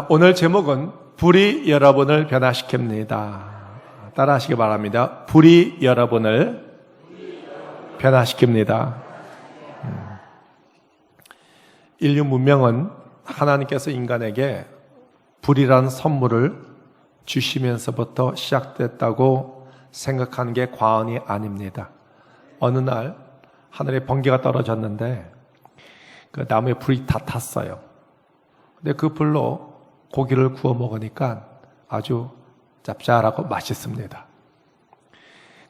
오늘 제목은 불이 여러분을 변화시킵니다. 따라하시기 바랍니다. 불이 여러분을 변화시킵니다. 인류 문명은 하나님께서 인간에게 불이라는 선물을 주시면서부터 시작됐다고 생각하는 게 과언이 아닙니다. 어느 날 하늘에 번개가 떨어졌는데 그 나무에 불이 다 탔어요. 근데 그 불로 고기를 구워 먹으니까 아주 짭짤하고 맛있습니다.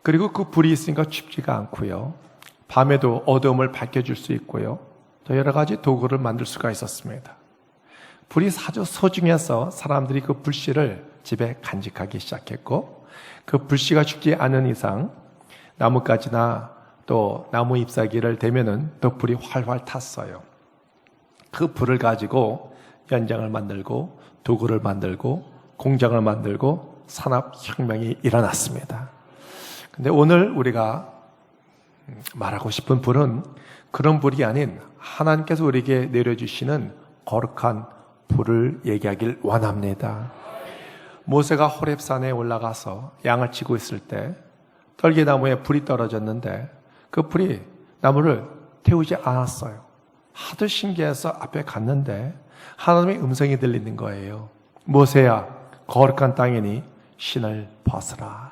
그리고 그 불이 있으니까 춥지가 않고요. 밤에도 어두움을 밝혀줄 수 있고요. 또 여러 가지 도구를 만들 수가 있었습니다. 불이 아주 소중해서 사람들이 그 불씨를 집에 간직하기 시작했고, 그 불씨가 죽지 않은 이상 나뭇가지나 또 나무 잎사귀를 대면은 또 불이 활활 탔어요. 그 불을 가지고 연장을 만들고 도구를 만들고 공장을 만들고 산업혁명이 일어났습니다. 근데 오늘 우리가 말하고 싶은 불은 그런 불이 아닌 하나님께서 우리에게 내려주시는 거룩한 불을 얘기하길 원합니다. 모세가 호렙산에 올라가서 양을 치고 있을 때 떨기나무에 불이 떨어졌는데 그 불이 나무를 태우지 않았어요. 하도 신기해서 앞에 갔는데 하나님의 음성이 들리는 거예요. 모세야, 거룩한 땅이니 신을 벗으라.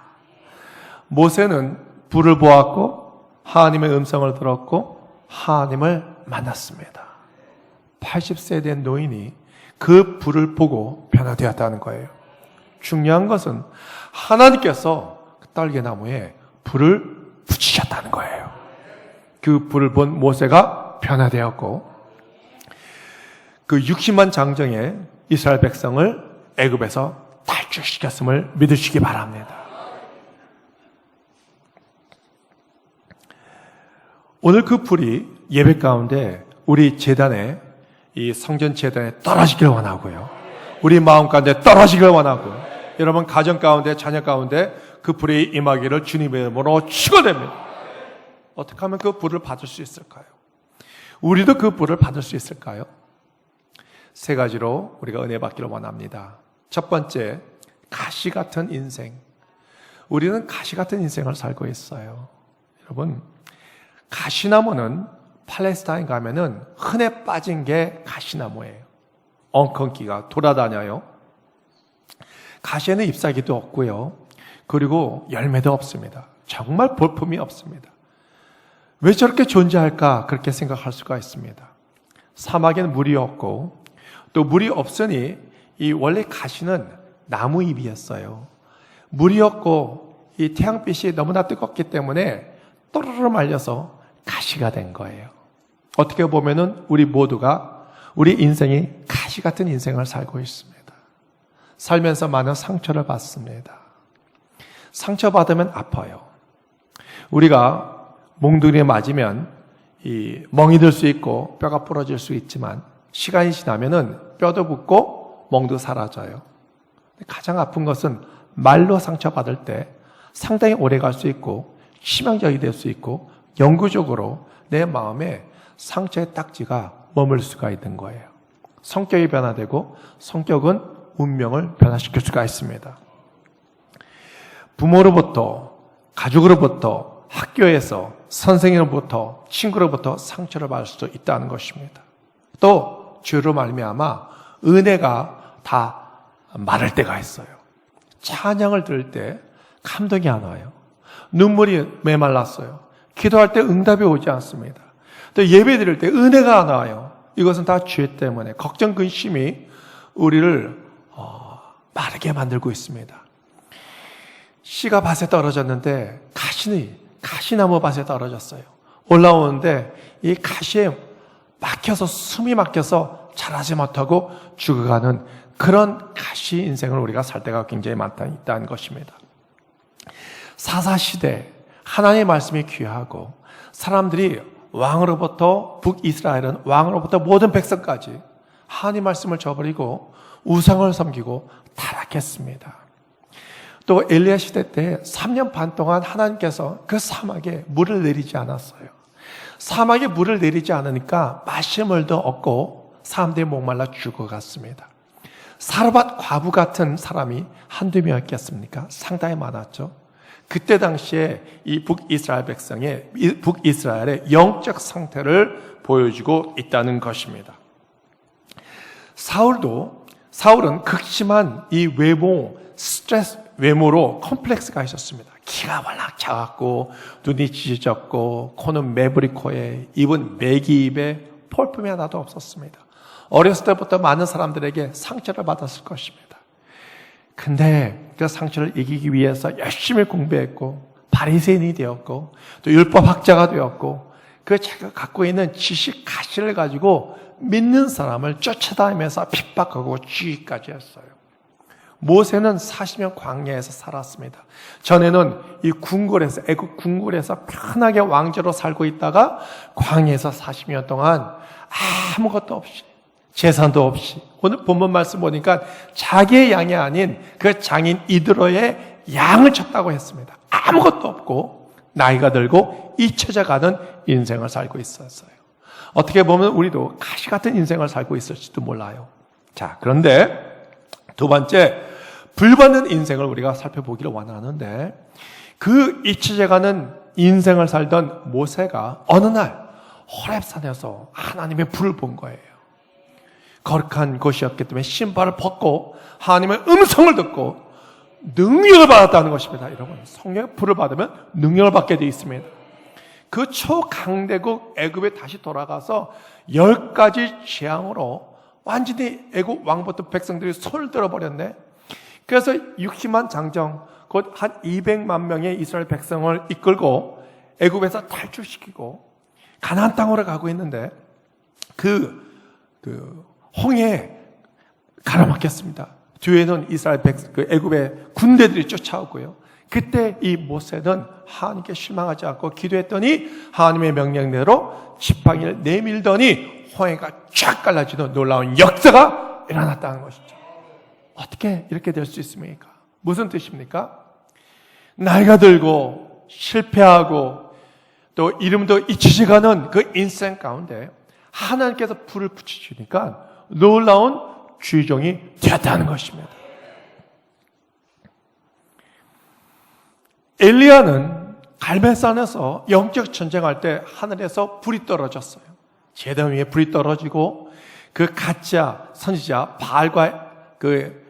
모세는 불을 보았고 하나님의 음성을 들었고 하나님을 만났습니다. 80세 된 노인이 그 불을 보고 변화되었다는 거예요. 중요한 것은 하나님께서 그 떨기나무에 불을 붙이셨다는 거예요. 그 불을 본 모세가 변화되었고 그 60만 장정의 이스라엘 백성을 애굽에서 탈출시켰음을 믿으시기 바랍니다. 오늘 그 불이 예배 가운데 우리 제단에 이 성전 제단에 떨어지길 원하고요. 우리 마음 가운데 떨어지길 원하고요. 여러분 가정 가운데 자녀 가운데 그 불이 임하기를 주님의 이름으로 축원합니다. 어떻게 하면 그 불을 받을 수 있을까요? 우리도 그 불을 받을 수 있을까요? 세 가지로 우리가 은혜 받기를 원합니다. 첫 번째, 가시 같은 인생. 우리는 가시 같은 인생을 살고 있어요. 여러분, 가시나무는 팔레스타인 가면은 흔해 빠진 게 가시나무예요. 엉겅퀴가 돌아다녀요. 가시에는 잎사귀도 없고요. 그리고 열매도 없습니다. 정말 볼품이 없습니다. 왜 저렇게 존재할까? 그렇게 생각할 수가 있습니다. 사막에는 물이 없고 또 물이 없으니 이 원래 가시는 나무잎이었어요. 물이 없고 이 태양빛이 너무나 뜨겁기 때문에 또르르 말려서 가시가 된 거예요. 어떻게 보면은 우리 모두가 우리 인생이 가시 같은 인생을 살고 있습니다. 살면서 많은 상처를 받습니다. 상처받으면 아파요. 우리가 몽둥이에 맞으면 이 멍이 들 수 있고 뼈가 부러질 수 있지만 시간이 지나면은 뼈도 붙고 멍도 사라져요. 가장 아픈 것은 말로 상처받을 때 상당히 오래 갈 수 있고 치명적이 될 수 있고 영구적으로 내 마음에 상처의 딱지가 머물 수가 있는 거예요. 성격이 변화되고 성격은 운명을 변화시킬 수가 있습니다. 부모로부터, 가족으로부터, 학교에서, 선생님으로부터, 친구로부터 상처를 받을 수도 있다는 것입니다. 또 죄로 말미암아 은혜가 다 마를 때가 있어요. 찬양을 들을 때 감동이 안 와요. 눈물이 메말랐어요. 기도할 때 응답이 오지 않습니다. 또 예배 드릴 때 은혜가 안 와요. 이것은 다 죄 때문에 걱정, 근심이 우리를 마르게 만들고 있습니다. 씨가 밭에 떨어졌는데 가시나무 밭에 떨어졌어요. 올라오는데 이 가시에 막혀서 숨이 막혀서 자라지 못하고 죽어가는 그런 가시 인생을 우리가 살 때가 굉장히 있다는 것입니다. 사사시대 하나님의 말씀이 귀하고 사람들이 왕으로부터 북이스라엘은 왕으로부터 모든 백성까지 하나님 말씀을 저버리고 우상을 섬기고 타락했습니다. 또 엘리야 시대 때 3년 반 동안 하나님께서 그 사막에 물을 내리지 않았어요. 사막에 물을 내리지 않으니까 마실 물도 없고 사람들이 목말라 죽어갔습니다. 사르밧 과부 같은 사람이 한두 명이었겠습니까? 상당히 많았죠. 그때 당시에 이 북이스라엘의 영적 상태를 보여주고 있다는 것입니다. 사울은 극심한 이 외모로 컴플렉스가 있었습니다. 키가 월락 작았고, 눈이 찢어졌고, 코는 매부리 코에, 입은 메기 입에 폴품이 하나도 없었습니다. 어렸을 때부터 많은 사람들에게 상처를 받았을 것입니다. 근데 그 상처를 이기기 위해서 열심히 공부했고, 바리새인이 되었고, 또 율법학자가 되었고, 그 자기가 갖고 있는 지식 가시를 가지고 믿는 사람을 쫓아다니면서 핍박하고 죽이기까지 했어요. 모세는 40년 광야에서 살았습니다. 전에는 이 애국 궁궐에서 편하게 왕자로 살고 있다가 광야에서 40년 동안 아무것도 없이, 재산도 없이, 오늘 본문 말씀 보니까 자기의 양이 아닌 그 장인 이드로의 양을 쳤다고 했습니다. 아무것도 없고 나이가 들고 잊혀져가는 인생을 살고 있었어요. 어떻게 보면 우리도 가시 같은 인생을 살고 있을지도 몰라요. 자, 그런데 두 번째, 불받는 인생을 우리가 살펴보기를 원하는데, 그 잊혀져가는 인생을 살던 모세가 어느 날 호렙산에서 하나님의 불을 본 거예요. 거룩한 곳이었기 때문에 신발을 벗고 하나님의 음성을 듣고 능력을 받았다는 것입니다. 여러분, 성령의 불을 받으면 능력을 받게 되어 있습니다. 그 초강대국 애굽에 다시 돌아가서 10가지 재앙으로 완전히 애굽 왕부터 백성들이 손을 들어버렸네. 그래서 60만 장정, 곧 한 200만 명의 이스라엘 백성을 이끌고 애굽에서 탈출시키고 가나안 땅으로 가고 있는데 그 홍해에 가로막혔습니다. 뒤에는 이스라엘 애굽의 군대들이 쫓아오고요. 그때 이 모세는 하나님께 실망하지 않고 기도했더니 하나님의 명령대로 지팡이를 내밀더니 홍해가 쫙 갈라지는 놀라운 역사가 일어났다는 것이죠. 어떻게 이렇게 될 수 있습니까? 무슨 뜻입니까? 나이가 들고 실패하고 또 이름도 잊혀져가는 그 인생 가운데 하나님께서 불을 붙이시니까 놀라운 주의종이 되었다는 것입니다. 엘리야는 갈멜산에서 영적 전쟁할 때 하늘에서 불이 떨어졌어요. 제단 위에 불이 떨어지고 그 가짜 선지자 바알과 그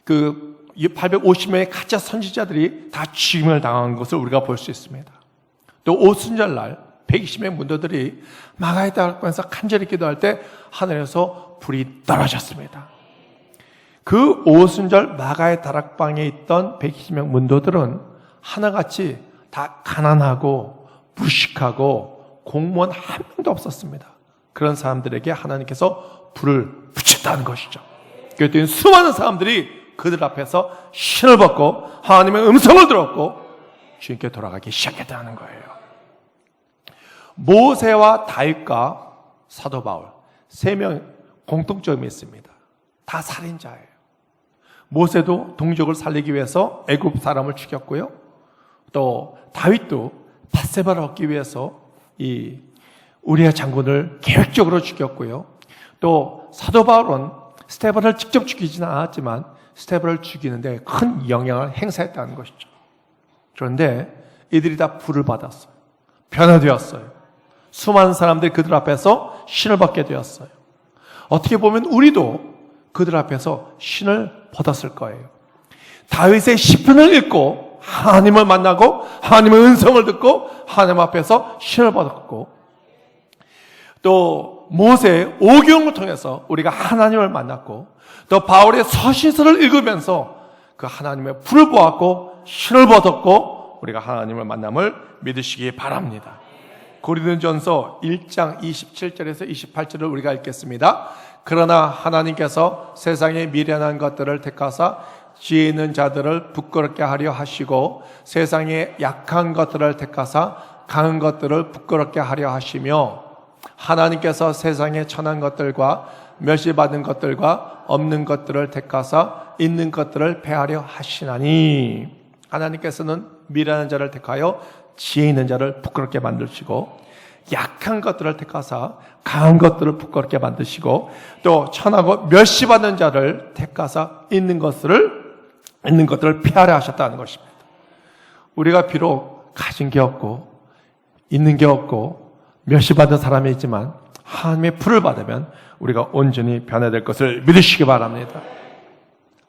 850명의 가짜 선지자들이 다 죽임을 당한 것을 우리가 볼 수 있습니다. 또 오순절날 120명 문도들이 마가의 다락방에서 간절히 기도할 때 하늘에서 불이 떨어졌습니다. 그 오순절 마가의 다락방에 있던 120명 문도들은 하나같이 다 가난하고 무식하고 공무원 한 명도 없었습니다. 그런 사람들에게 하나님께서 불을 붙였다는 것이죠. 그랬더니 수많은 사람들이 그들 앞에서 신을 벗고 하나님의 음성을 들었고 주님께 돌아가기 시작했다는 거예요. 모세와 다윗과 사도 바울 3명 공통점이 있습니다. 다 살인자예요. 모세도 동족을 살리기 위해서 애굽 사람을 죽였고요. 또 다윗도 밧세바를 얻기 위해서 이 우리아 장군을 계획적으로 죽였고요. 또 사도 바울은 스데반을 직접 죽이지는 않았지만 스데반을 죽이는데 큰 영향을 행사했다는 것이죠. 그런데 이들이 다 불을 받았어요. 변화되었어요. 수많은 사람들이 그들 앞에서 신을 받게 되었어요. 어떻게 보면 우리도 그들 앞에서 신을 받았을 거예요. 다윗의 시편을 읽고 하나님을 만나고 하나님의 은성을 듣고 하나님 앞에서 신을 받았고, 또 모세의 오경을 통해서 우리가 하나님을 만났고, 또 바울의 서신서를 읽으면서 그 하나님의 불을 보았고 신을 받았고 우리가 하나님을 만남을 믿으시기 바랍니다. 고린도전서 1장 27절에서 28절을 우리가 읽겠습니다. 그러나 하나님께서 세상의 미련한 것들을 택하사 지혜 있는 자들을 부끄럽게 하려 하시고 세상의 약한 것들을 택하사 강한 것들을 부끄럽게 하려 하시며 하나님께서 세상의 천한 것들과 멸시받은 것들과 없는 것들을 택하사 있는 것들을 패하려 하시나니, 하나님께서는 미련한 자를 택하여 지혜 있는 자를 부끄럽게 만드시고 약한 것들을 택하사 강한 것들을 부끄럽게 만드시고 또 천하고 멸시받는 자를 택하사 있는 것들을 피하려 하셨다는 것입니다. 우리가 비록 가진 게 없고 있는 게 없고 멸시받는 사람이 있지만 하나님의 풀을 받으면 우리가 온전히 변화될 것을 믿으시기 바랍니다.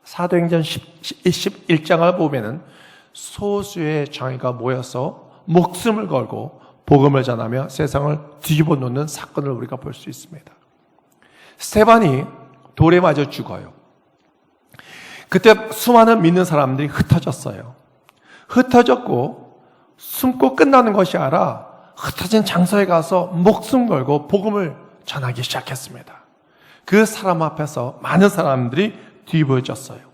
사도행전 11장을 보면은 소수의 정예가 모여서 목숨을 걸고 복음을 전하며 세상을 뒤집어 놓는 사건을 우리가 볼 수 있습니다. 스테반이 돌에 맞아 죽어요. 그때 수많은 믿는 사람들이 흩어졌어요. 흩어졌고 숨고 끝나는 것이 아니라 흩어진 장소에 가서 목숨 걸고 복음을 전하기 시작했습니다. 그 사람 앞에서 많은 사람들이 뒤집어졌어요.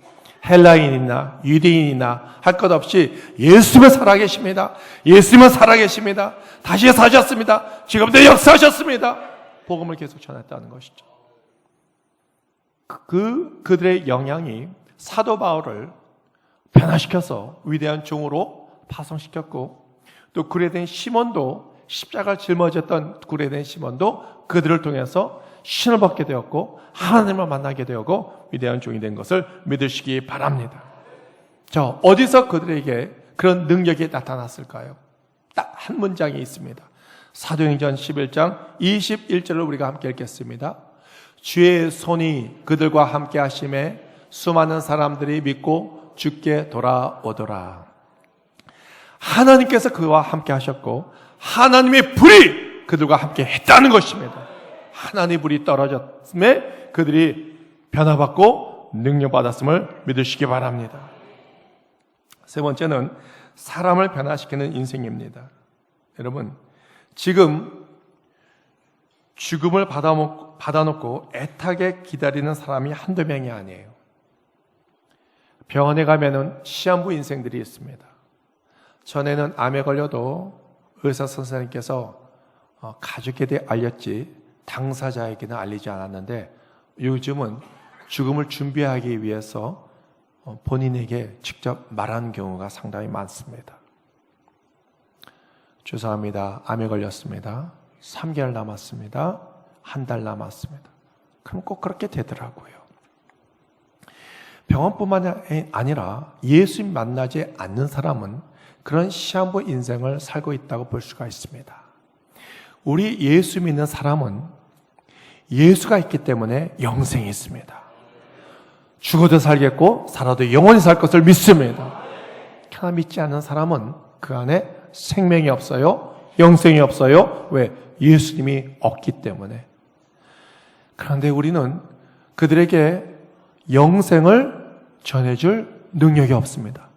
헬라인이나 유대인이나 할 것 없이 예수님은 살아계십니다. 예수님은 살아계십니다. 다시 사셨습니다. 지금도 역사하셨습니다. 복음을 계속 전했다는 것이죠. 그들의 영향이 사도 바울을 변화시켜서 위대한 종으로 파송시켰고 또 구레된 시몬도 십자가를 짊어졌던 구레된 시몬도 그들을 통해서 신을 받게 되었고 하나님을 만나게 되었고 위대한 종이 된 것을 믿으시기 바랍니다. 자, 어디서 그들에게 그런 능력이 나타났을까요? 딱 한 문장이 있습니다. 사도행전 11장 21절을 우리가 함께 읽겠습니다. 주의 손이 그들과 함께 하심에 수많은 사람들이 믿고 주께 돌아오더라. 하나님께서 그와 함께 하셨고 하나님의 불이 그들과 함께 했다는 것입니다. 하나님의 불이 떨어졌음에 그들이 변화받고 능력받았음을 믿으시기 바랍니다. 세 번째는 사람을 변화시키는 인생입니다. 여러분, 지금 죽음을 받아놓고 애타게 기다리는 사람이 한두 명이 아니에요. 병원에 가면은 시한부 인생들이 있습니다. 전에는 암에 걸려도 의사 선생님께서 가족에 대해 알렸지 당사자에게는 알리지 않았는데 요즘은 죽음을 준비하기 위해서 본인에게 직접 말하는 경우가 상당히 많습니다. 죄송합니다. 암에 걸렸습니다. 3개월 남았습니다. 한 달 남았습니다. 그럼 꼭 그렇게 되더라고요. 병원뿐만 아니라 예수님 만나지 않는 사람은 그런 시한부 인생을 살고 있다고 볼 수가 있습니다. 우리 예수 믿는 사람은 예수가 있기 때문에 영생이 있습니다. 죽어도 살겠고 살아도 영원히 살 것을 믿습니다. 그러나 믿지 않는 사람은 그 안에 생명이 없어요. 영생이 없어요. 왜? 예수님이 없기 때문에. 그런데 우리는 그들에게 영생을 전해줄 능력이 없습니다.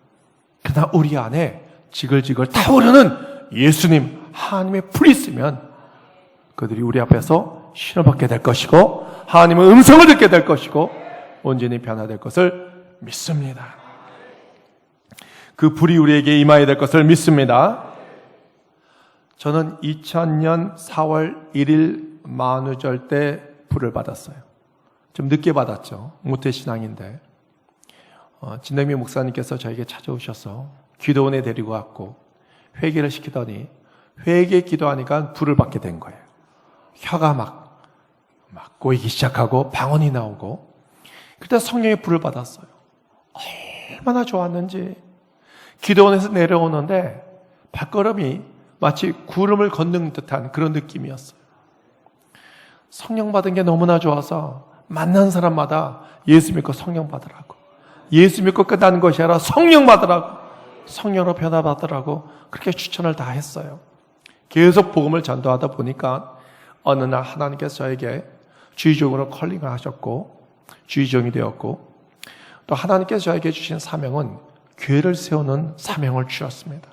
그러나 우리 안에 지글지글 타오르는 예수님, 하나님의 불이 있으면 그들이 우리 앞에서 신을 받게 될 것이고 하나님의 음성을 듣게 될 것이고 온전히 변화될 것을 믿습니다. 그 불이 우리에게 임하여야 될 것을 믿습니다. 저는 2000년 4월 1일 만우절 때 불을 받았어요. 좀 늦게 받았죠. 모태신앙인데 진덕미 목사님께서 저에게 찾아오셔서 기도원에 데리고 왔고 회개를 시키더니 회개 기도하니까 불을 받게 된 거예요. 혀가 막 꼬이기 시작하고 방언이 나오고 그때 성령의 불을 받았어요. 얼마나 좋았는지. 기도원에서 내려오는데 발걸음이 마치 구름을 걷는 듯한 그런 느낌이었어요. 성령 받은 게 너무나 좋아서 만난 사람마다 예수 믿고 성령 받으라고, 예수 믿고 끝나는 것이 아니라 성령 받으라고, 성령으로 변화받으라고 그렇게 추천을 다 했어요. 계속 복음을 전도하다 보니까 어느 날 하나님께서 저에게 주의종으로 컬링을 하셨고 주의종이 되었고 또 하나님께서 저에게 주신 사명은 교회를 세우는 사명을 주셨습니다.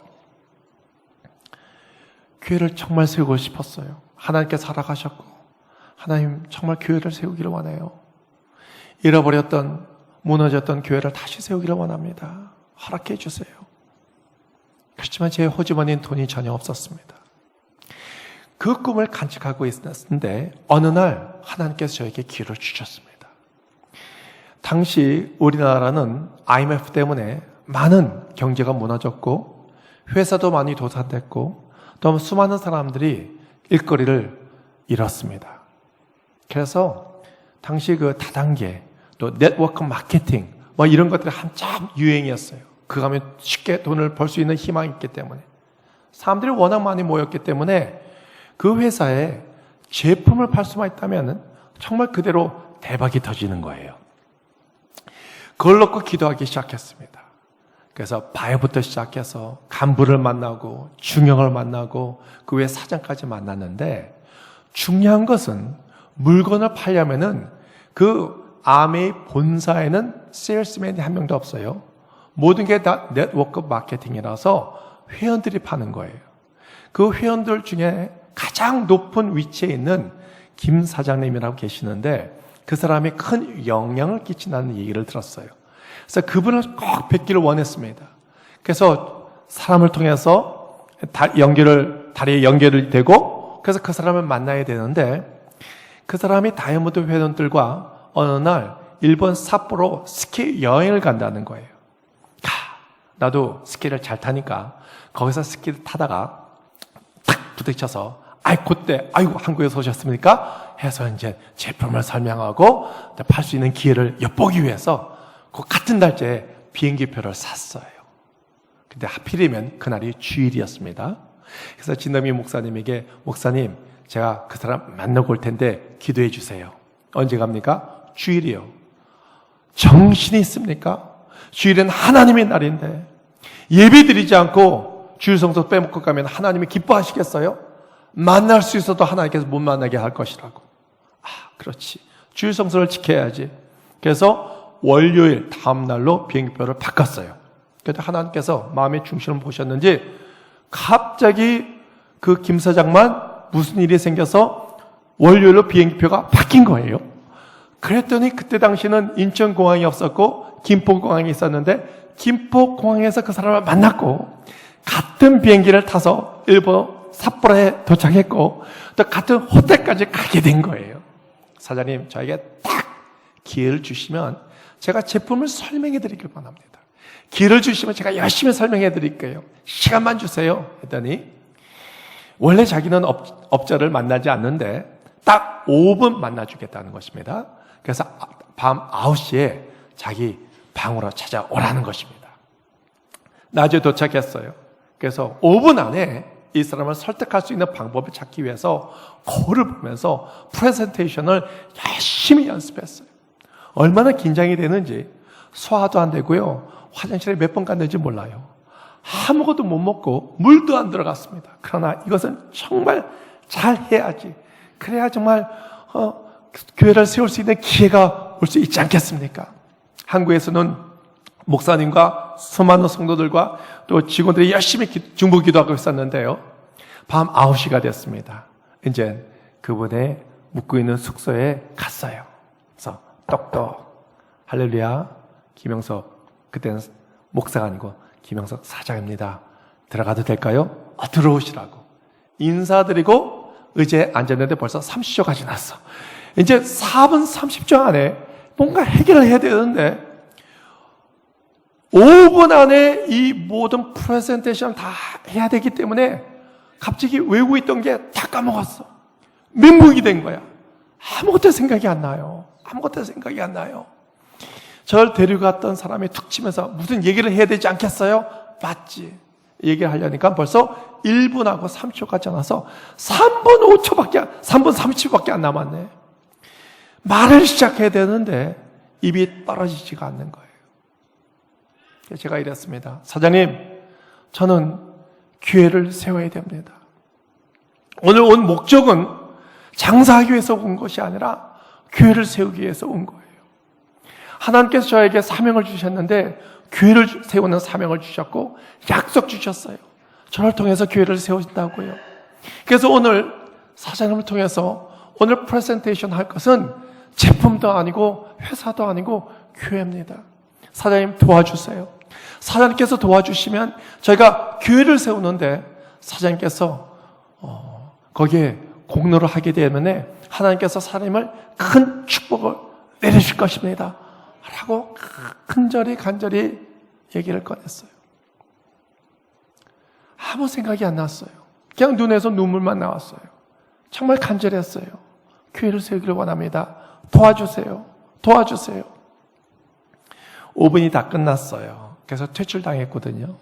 교회를 정말 세우고 싶었어요. 하나님께서 살아가셨고 하나님 정말 교회를 세우기를 원해요. 잃어버렸던 무너졌던 교회를 다시 세우기를 원합니다. 허락해 주세요. 그렇지만 제 호주머니엔 돈이 전혀 없었습니다. 그 꿈을 간직하고 있었는데 어느 날 하나님께서 저에게 기회를 주셨습니다. 당시 우리나라는 IMF 때문에 많은 경제가 무너졌고 회사도 많이 도산됐고 또 수많은 사람들이 일거리를 잃었습니다. 그래서 당시 그 다단계, 또 네트워크 마케팅, 뭐 이런 것들이 한참 유행이었어요. 그거 하면 쉽게 돈을 벌 수 있는 희망이 있기 때문에. 사람들이 워낙 많이 모였기 때문에 그 회사에 제품을 팔 수만 있다면 정말 그대로 대박이 터지는 거예요. 그걸 놓고 기도하기 시작했습니다. 그래서 바이오부터 시작해서 간부를 만나고 중형을 만나고 그 외에 사장까지 만났는데, 중요한 것은 물건을 팔려면은 그 아메이 본사에는 세일스맨이 한 명도 없어요. 모든 게 다 네트워크 마케팅이라서 회원들이 파는 거예요. 그 회원들 중에 가장 높은 위치에 있는 김 사장님이라고 계시는데, 그 사람이 큰 영향을 끼친다는 얘기를 들었어요. 그래서 그분을 꼭 뵙기를 원했습니다. 그래서 사람을 통해서 다리에 연결이 되고, 그래서 그 사람을 만나야 되는데, 그 사람이 다이아몬드 회원들과 어느 날 일본 삿포로 스키 여행을 간다는 거예요. 나도 스키를 잘 타니까 거기서 스키를 타다가 탁 부딪혀서 그때 한국에서 오셨습니까? 해서 이제 제품을 설명하고 팔 수 있는 기회를 엿보기 위해서 그 같은 날짜에 비행기표를 샀어요. 근데 하필이면 그날이 주일이었습니다. 그래서 진더미 목사님에게, 목사님, 제가 그 사람 만나고 올 텐데 기도해 주세요. 언제 갑니까? 주일이요. 정신이 있습니까? 주일은 하나님의 날인데 예배 드리지 않고 주일 성소 빼먹고 가면 하나님이 기뻐하시겠어요? 만날 수 있어도 하나님께서 못 만나게 할 것이라고. 그렇지. 주일 성소를 지켜야지. 그래서 월요일 다음 날로 비행기표를 바꿨어요. 그때 하나님께서 마음의 중심을 보셨는지 갑자기 그 김 사장만 무슨 일이 생겨서 월요일로 비행기표가 바뀐 거예요. 그랬더니 그때 당시는 인천공항이 없었고 김포공항이 있었는데, 김포공항에서 그 사람을 만났고 같은 비행기를 타서 일본 삿포로에 도착했고 또 같은 호텔까지 가게 된 거예요. 사장님, 저에게 딱 기회를 주시면 제가 제품을 설명해 드리길 원합니다. 기회를 주시면 제가 열심히 설명해 드릴게요. 시간만 주세요. 했더니 원래 자기는 업자를 만나지 않는데 딱 5분 만나주겠다는 것입니다. 그래서 밤 9시에 자기 방으로 찾아오라는 것입니다. 낮에 도착했어요. 그래서 5분 안에 이 사람을 설득할 수 있는 방법을 찾기 위해서 거울을 보면서 프레젠테이션을 열심히 연습했어요. 얼마나 긴장이 되는지 소화도 안 되고요. 화장실에 몇 번 갔는지 몰라요. 아무것도 못 먹고 물도 안 들어갔습니다. 그러나 이것은 정말 잘 해야지. 그래야 정말 교회를 세울 수 있는 기회가 올 수 있지 않겠습니까? 한국에서는 목사님과 수많은 성도들과 또 직원들이 열심히 중보 기도하고 있었는데요. 밤 9시가 됐습니다. 이제 그분의 묵고 있는 숙소에 갔어요. 그래서 똑똑, 할렐루야, 김영석, 그때는 목사가 아니고 김영석 사장입니다. 들어가도 될까요? 들어오시라고. 인사드리고 의자에 앉았는데 벌써 30초가 지났어. 이제 4분 30초 안에 뭔가 해결을 해야 되는데 5분 안에 이 모든 프레젠테이션을 다 해야 되기 때문에 갑자기 외우고 있던 게 다 까먹었어. 멘붕이 된 거야. 아무것도 생각이 안 나요. 아무것도 생각이 안 나요. 저를 데려갔던 사람이 툭 치면서 무슨 얘기를 해야 되지 않겠어요? 맞지. 얘기를 하려니까 벌써 1분하고 3초가 지나서 3분 30초밖에 안 남았네. 말을 시작해야 되는데 입이 떨어지지가 않는 거예요. 제가 이랬습니다. 사장님, 저는 교회를 세워야 됩니다. 오늘 온 목적은 장사하기 위해서 온 것이 아니라 교회를 세우기 위해서 온 거예요. 하나님께서 저에게 사명을 주셨는데 교회를 세우는 사명을 주셨고 약속 주셨어요. 저를 통해서 교회를 세우신다고요. 그래서 오늘 사장님을 통해서 오늘 프레젠테이션 할 것은 제품도 아니고 회사도 아니고 교회입니다. 사장님 도와주세요. 사장님께서 도와주시면 저희가 교회를 세우는데 사장님께서 거기에 공로를 하게 되면 하나님께서 사람을 큰 축복을 내리실 것입니다. 라고 간절히 얘기를 꺼냈어요. 아무 생각이 안 났어요. 그냥 눈에서 눈물만 나왔어요. 정말 간절했어요. 교회를 세우기를 원합니다. 도와주세요. 도와주세요. 5분이 다 끝났어요. 그래서 퇴출당했거든요.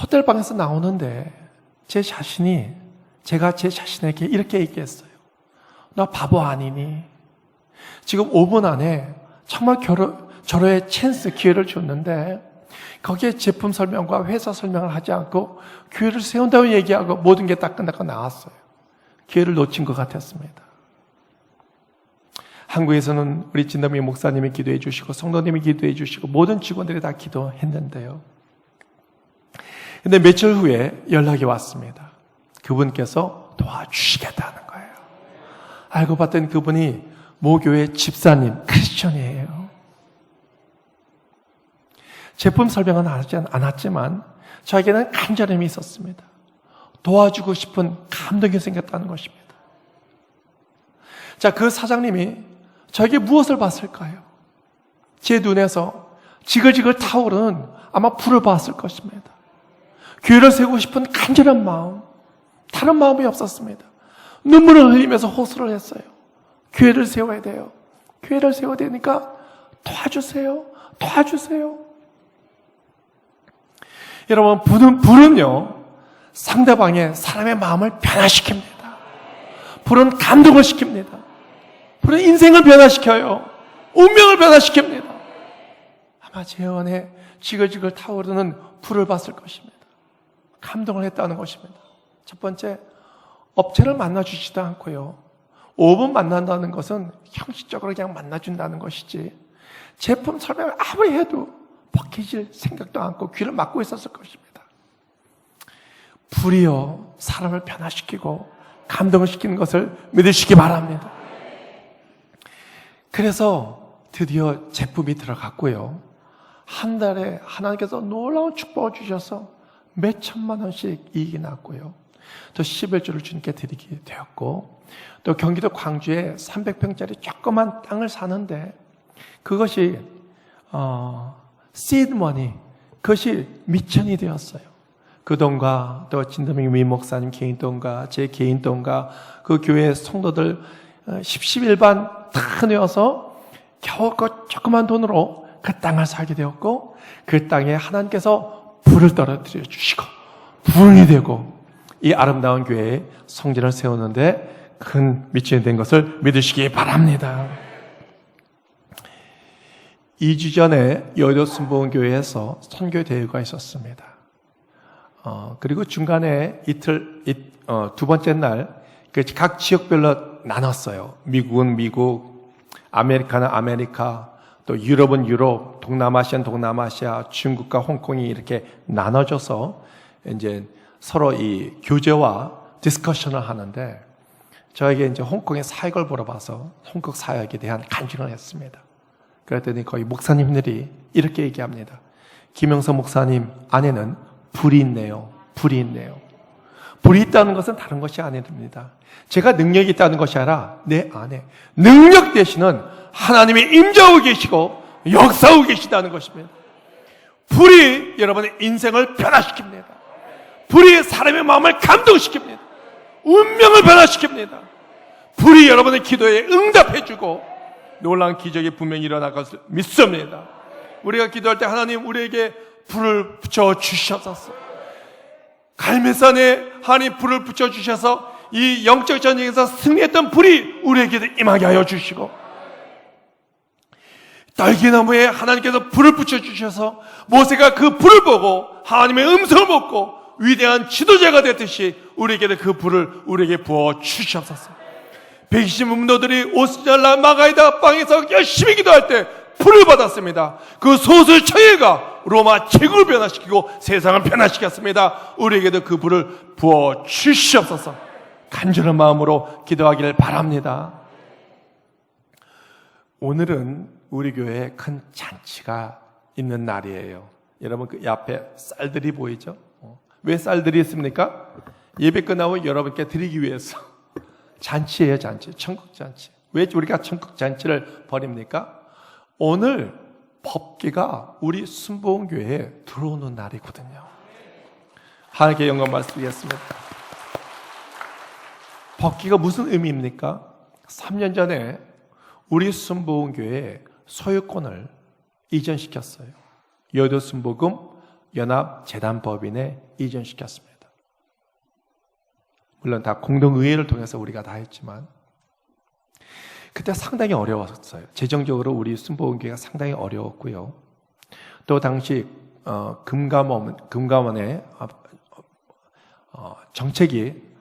호텔방에서 나오는데 제가 제 자신에게 이렇게 얘기했어요. 너 바보 아니니? 지금 5분 안에 정말 절호의 찬스 기회를 줬는데 거기에 제품 설명과 회사 설명을 하지 않고 교회를 세운다고 얘기하고 모든 게 다 끝나고 나왔어요. 기회를 놓친 것 같았습니다. 한국에서는 우리 진담이 목사님이 기도해 주시고 성도님이 기도해 주시고 모든 직원들이 다 기도했는데요. 근데 며칠 후에 연락이 왔습니다. 그분께서 도와주시겠다는 거예요. 알고 봤더니 그분이 모교회 집사님, 크리스천이에요. 제품 설명은 하지 않았지만 저에게는 간절함이 있었습니다. 도와주고 싶은 감동이 생겼다는 것입니다. 자, 그 사장님이 저에게 무엇을 봤을까요? 제 눈에서 지글지글 타오르는 아마 불을 봤을 것입니다. 교회를 세우고 싶은 간절한 마음, 다른 마음이 없었습니다. 눈물을 흘리면서 호소를 했어요. 교회를 세워야 돼요. 교회를 세워야 되니까 도와주세요. 도와주세요. 여러분, 불은요, 상대방의 사람의 마음을 변화시킵니다. 불은 감동을 시킵니다. 불은 인생을 변화시켜요. 운명을 변화시킵니다. 아마 제 안에 지글지글 타오르는 불을 봤을 것입니다. 감동을 했다는 것입니다. 첫 번째, 업체를 만나주지도 않고요. 5분 만난다는 것은 형식적으로 그냥 만나준다는 것이지 제품 설명을 아무리 해도 벗기질 생각도 않고 귀를 막고 있었을 것입니다. 불이요, 사람을 변화시키고 감동을 시키는 것을 믿으시기 바랍니다. 그래서 드디어 제품이 들어갔고요. 한 달에 하나님께서 놀라운 축복을 주셔서 몇 천만 원씩 이익이 났고요. 또 11조를 주님께 드리게 되었고, 또 경기도 광주에 300평짜리 조그만 땅을 사는데 그것이 시드머니, 그것이 미천이 되었어요. 그 돈과 또 진도민 위 목사님 개인 돈과 제 개인 돈과 그 교회 성도들 11반 다 내어서 겨우 그 조그만 돈으로 그 땅을 사게 되었고, 그 땅에 하나님께서 불을 떨어뜨려 주시고 불이 되고 이 아름다운 교회에 성전을 세우는데 큰 미천이 된 것을 믿으시기 바랍니다. 2주 전에 여의도 순복음교회에서 선교 대회가 있었습니다. 그리고 중간에 두 번째 날 각 지역별로 나눴어요. 미국은 미국, 아메리카는 아메리카, 또 유럽은 유럽, 동남아시아는 동남아시아, 중국과 홍콩이 이렇게 나눠져서 이제 서로 이 교제와 디스커션을 하는데, 저에게 이제 홍콩의 사역을 물어봐서 홍콩 사역에 대한 간증을 했습니다. 그랬더니 거기 목사님들이 이렇게 얘기합니다. 김영서 목사님 안에는 불이 있네요. 불이 있네요. 불이 있다는 것은 다른 것이 아닙니다. 제가 능력이 있다는 것이 아니라 내 안에 능력 되시는 하나님이 임재하고 계시고 역사하고 계시다는 것입니다. 불이 여러분의 인생을 변화시킵니다. 불이 사람의 마음을 감동시킵니다. 운명을 변화시킵니다. 불이 여러분의 기도에 응답해주고 놀라운 기적이 분명히 일어날 것을 믿습니다. 우리가 기도할 때 하나님 우리에게 불을 붙여주셔서 갈매산에 하나님 불을 붙여주셔서 이 영적 전쟁에서 승리했던 불이 우리에게도 임하게 하여 주시고, 딸기나무에 하나님께서 불을 붙여주셔서 모세가 그 불을 보고 하나님의 음성을 듣고 위대한 지도자가 됐듯이 우리에게도 그 불을 우리에게 부어 주시옵소서. 120 문도들이 오스잘라 마가이다 빵에서 열심히 기도할 때 불을 받았습니다. 그 소수 청해가 로마 제국을 변화시키고 세상을 변화시켰습니다. 우리에게도 그 불을 부어 주시옵소서. 간절한 마음으로 기도하기를 바랍니다. 오늘은 우리 교회에 큰 잔치가 있는 날이에요. 여러분 그 앞에 쌀들이 보이죠? 왜 쌀들이 있습니까? 예배 끝나고 여러분께 드리기 위해서. 잔치예요, 잔치. 천국 잔치. 왜 우리가 천국 잔치를 벌입니까? 오늘 법궤가 우리 순복음교회에 들어오는 날이거든요. 하나님께 영광 말씀드리겠습니다. 법기가 무슨 의미입니까? 3년 전에 우리 순복음교회 소유권을 이전시켰어요. 여의도 순복음 연합재단법인에 이전시켰습니다. 물론 다 공동의회를 통해서 우리가 다 했지만 그때 상당히 어려웠어요. 재정적으로 우리 순복음교회가 상당히 어려웠고요. 또 당시 금감원의 정책이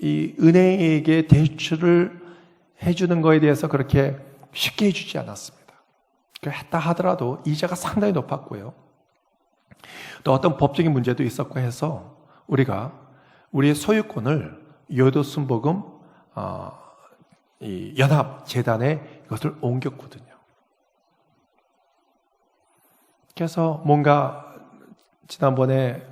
이 은행에게 대출을 해주는 거에 대해서 그렇게 쉽게 해주지 않았습니다. 했다 하더라도 이자가 상당히 높았고요. 또 어떤 법적인 문제도 있었고 해서 우리가 우리의 소유권을 여의도 순복음 이 연합재단에 이것을 옮겼거든요. 그래서 뭔가 지난번에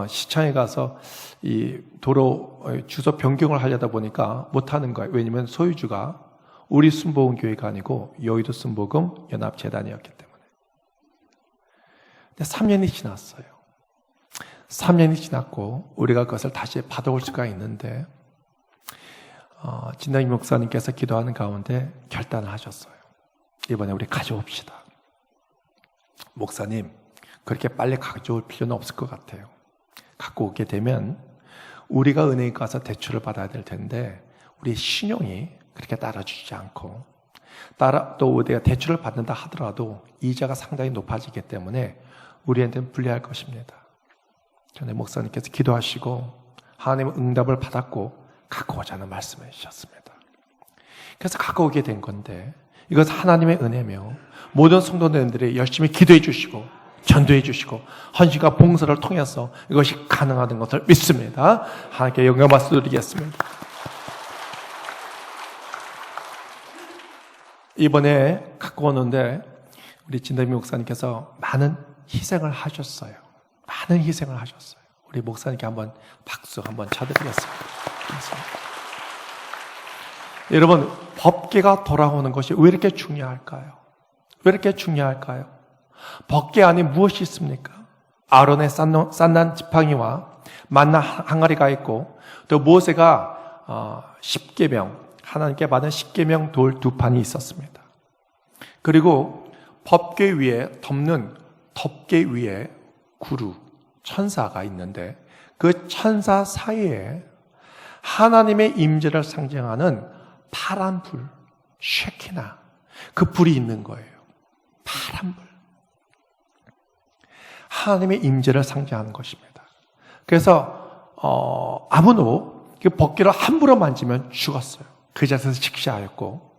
시청에 가서 이 도로 주소 변경을 하려다 보니까 못하는 거예요. 왜냐하면 소유주가 우리 순복음교회가 아니고 여의도 순복음 연합재단이었기 때문에. 근데 3년이 지났어요. 3년이 지났고 우리가 그것을 다시 받아올 수가 있는데 진당임 목사님께서 기도하는 가운데 결단을 하셨어요. 이번에 우리 가져옵시다. 목사님, 그렇게 빨리 가져올 필요는 없을 것 같아요. 갖고 오게 되면 우리가 은행에 가서 대출을 받아야 될 텐데 우리 신용이 그렇게 따라주지 않고 또 우리가 대출을 받는다 하더라도 이자가 상당히 높아지기 때문에 우리한테는 불리할 것입니다. 전에 목사님께서 기도하시고 하나님의 응답을 받았고 갖고 오자는 말씀을 주셨습니다. 그래서 갖고 오게 된 건데 이것 하나님의 은혜며 모든 성도님들이 열심히 기도해 주시고 전도해 주시고 헌신과 봉사를 통해서 이것이 가능하다는 것을 믿습니다. 하나님께 영광 말씀 드리겠습니다. 이번에 갖고 오는데 우리 진담이 목사님께서 많은 희생을 하셨어요. 많은 희생을 하셨어요. 우리 목사님께 한번 박수 한번 쳐드리겠습니다. 여러분, 법궤가 돌아오는 것이 왜 이렇게 중요할까요? 왜 이렇게 중요할까요? 법궤 안에 무엇이 있습니까? 아론의 싼난 지팡이와 만나 항아리가 있고 또 모세가 10계명, 하나님께 받은 10계명 돌 2판이 있었습니다. 그리고 법궤 위에 덮는 덮개 위에 구루, 천사가 있는데 그 천사 사이에 하나님의 임재를 상징하는 파란 불, 쉐키나, 그 불이 있는 거예요. 파란 불. 하나님의 임재를 상징하는 것입니다. 그래서 아무도 그 법궤를 함부로 만지면 죽었어요. 그 자세에서 직시하였고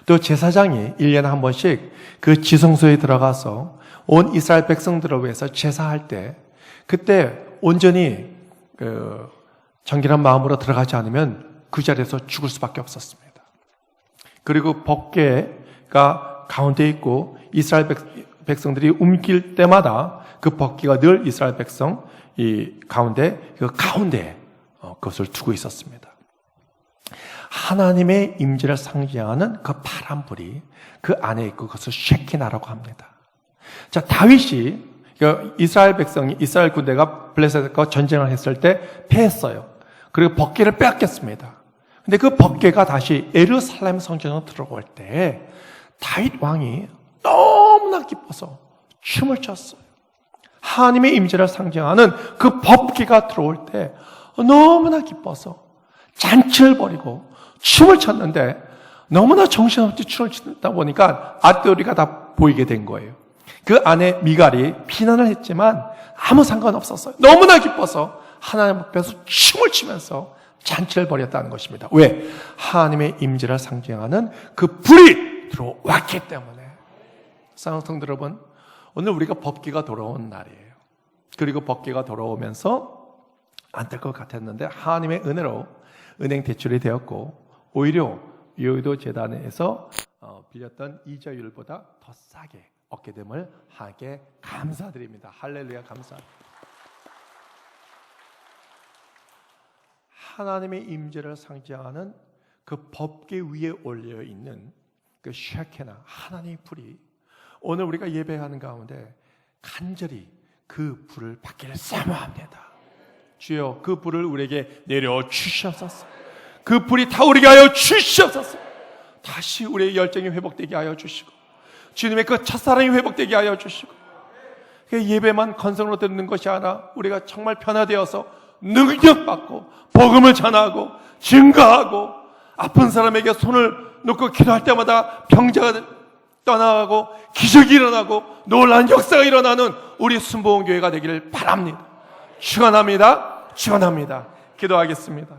또 제사장이 1년에 한 번씩 그 지성소에 들어가서 온 이스라엘 백성들을 위해서 제사할 때 그때 온전히 정결한 마음으로 들어가지 않으면 그 자리에서 죽을 수밖에 없었습니다. 그리고 법궤가 가운데 있고 이스라엘 백성들이 움킬 때마다 그 법궤가 늘 이스라엘 백성 이 가운데 그것을 두고 있었습니다. 하나님의 임재를 상징하는 그 파란 불이 그 안에 있고 그것을 쉐키나라고 합니다. 자, 다윗이 이스라엘 백성이 이스라엘 군대가 블레셋과 전쟁을 했을 때 패했어요. 그리고 법궤를 빼앗겼습니다. 근데 그 법궤가 다시 예루살렘 성전으로 들어올 때 다윗 왕이 너무나 기뻐서 춤을 췄어요. 하나님의 임재를 상징하는 그 법궤가 들어올 때 너무나 기뻐서 잔치를 벌이고 춤을 췄는데 너무나 정신없이 춤을 추다 보니까 앗도리가 다 보이게 된 거예요. 그 안에 미갈이 비난을 했지만 아무 상관없었어요. 너무나 기뻐서 하나님 앞에서 춤을 추면서 잔치를 벌였다는 것입니다. 왜? 하나님의 임재를 상징하는 그 불이 들어왔기 때문에. 사랑하는 성도 여러분, 오늘 우리가 법궤가 돌아온 날이에요. 그리고 법궤가 돌아오면서 안 될 것 같았는데 하나님의 은혜로 은행 대출이 되었고 오히려 여의도 재단에서 빌렸던 이자율보다 더 싸게 얻게 됨을 하나님께 감사드립니다. 할렐루야, 감사합니다. 하나님의 임재를 상징하는 그 법궤 위에 올려 있는 그 쉐케나 하나님의 불이 오늘 우리가 예배하는 가운데 간절히 그 불을 받기를 사모합니다. 주여 그 불을 우리에게 내려 주시옵소서. 그 불이 타오르게 하여 주시옵소서. 다시 우리의 열정이 회복되게 하여 주시고 주님의 그 첫사랑이 회복되게 하여 주시고 예배만 건성으로 듣는 것이 아니라 우리가 정말 변화되어서 능력받고 복음을 전하고 증거하고 아픈 사람에게 손을 놓고 기도할 때마다 병자가 떠나가고 기적이 일어나고 놀라운 역사가 일어나는 우리 순복음 교회가 되기를 바랍니다. 축원합니다. 축원합니다. 기도하겠습니다.